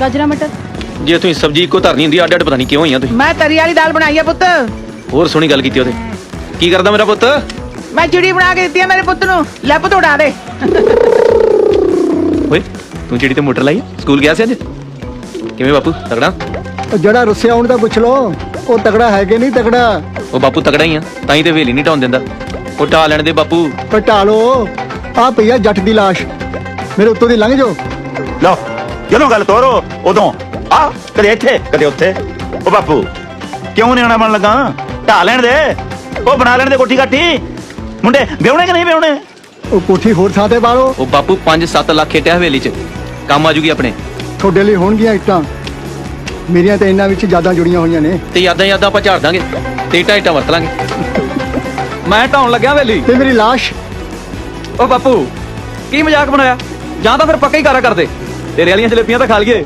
ਗਾਜਰਾਂ ਮਟਰ। ਜੇ ਤੁਸੀਂ ਸਬਜ਼ੀ ਇੱਕੋ ਧਰਨੀ ਹੁੰਦੀ ਅੱਡ ਅੱਡ ਪਤਾ ਨਹੀਂ ਕਿਉਂ ਹੋਈਆਂ ਤੁਸੀਂ। ਮੈਂ ਤਰੀ ਵਾਲੀ ਦਾਲ ਬਣਾਈ ਆ ਪੁੱਤ। ਹੋਰ ਸੋਹਣੀ ਗੱਲ ਕੀਤੀ ਉਹਦੇ। ਕੀ ਕਰਦਾ ਮੇਰਾ ਪੁੱਤ? ਮੈਂ ਚਿੜੀ ਬਣਾ ਕੇ ਦਿੱਤੀ ਆ ਮੇਰੇ ਪੁੱਤ ਨੂੰ, ਲੈ ਪੁੱਤ ਉਡਾ ਦੇ। ਓਏ ਤੂੰ ਜਿਹੜੀ ਤੇ ਮੋਟਰ ਲਾਈ ਆ? ਸਕੂਲ ਗਿਆ ਸੀ ਅੱਜ? ਕਿਵੇਂ ਬਾਪੂ ਤਗੜਾ? ਜਿਹੜਾ ਰੁੱਸਿਆ ਹੁਣ ਤਾਂ ਪੁੱਛ ਲੋ, ਉਹ ਤਗੜਾ ਹੈ ਕਿ ਨਹੀਂ ਤਗੜਾ। ਉਹ ਬਾਪੂ ਤਗੜਾ ਹੀ ਆ, ਤਾਂ ਹੀ ਤੇ ਹਵੇਲੀ ਨਹੀਂ ਢਾਉਣ ਦਿੰਦਾ। ਉਹ ਢਾ ਲੈਣ ਦੇ ਬਾਪੂ। ਘਟਾ ਲੋ, ਆ ਪਈਆ ਜੱਟ ਦੀ ਲਾਸ਼, ਮੇਰੇ ਉੱਤੋਂ ਦੀ ਲੰਘ ਜਾਓ। ਲਓ ਜਦੋਂ ਗੱਲ ਤੋਰੋ ਉਦੋਂ ਆ ਕਦੇ ਇੱਥੇ ਕਦੇ ਉੱਥੇ। ਉਹ ਬਾਪੂ ਕਿਉਂ ਨਿਆਣਾ ਬਣ ਲੱਗਾ? ਢਾ ਲੈਣ ਦੇ, ਉਹ ਬਣਾ ਲੈਣ ਦੇ ਕੋਠੀ ਕਾਠੀ। ਮੁੰਡੇ ਵਿਆਹੁਣੇ ਕਿ ਨਹੀਂ ਵਿਆਹੁਣੇ? ਉਹ ਕੋਠੀ ਹੋਰ ਥਾਂ ਤੇ ਬਾਲੋ, ਉਹ ਬਾਪੂ 5-7 ਲੱਖ ਖੇਟਿਆ ਹਵੇਲੀ 'ਚ, ਕੰਮ ਆ ਜੂਗੀ ਆਪਣੇ। ਤੁਹਾਡੇ ਲਈ ਹੋਣਗੀਆਂ ਇੱਟਾਂ, ਮੇਰੀਆਂ ਤਾਂ ਇਹਨਾਂ ਵਿੱਚ ਜ਼ਿਆਦਾ ਜੁੜੀਆਂ ਹੋਈਆਂ ਨੇ। ਤੇ ਯਾਦਾਂ ਆਪਾਂ ਝਾੜ ਦਾਂਗੇ ਤੇ ਇੱਟਾਂ ਵਰਤ ਲਾਂਗੇ। ਮੈਂ ਢਾਉਣ ਲੱਗਿਆ ਹਵੇਲੀ। ਤੇ ਮੇਰੀ ਲਾਸ਼। ਉਹ ਬਾਪੂ ਕੀ ਮਜ਼ਾਕ ਬਣਾਇਆ? ਜਾਂ ਤਾਂ ਫਿਰ ਪੱਕਾ ਹੀ ਕਾਰਾ ਕਰਦੇ, ਤੇਰੇ ਵਾਲੀਆਂ ਜਲੇਬੀਆਂ ਤਾਂ ਖਾ ਲਈਏ।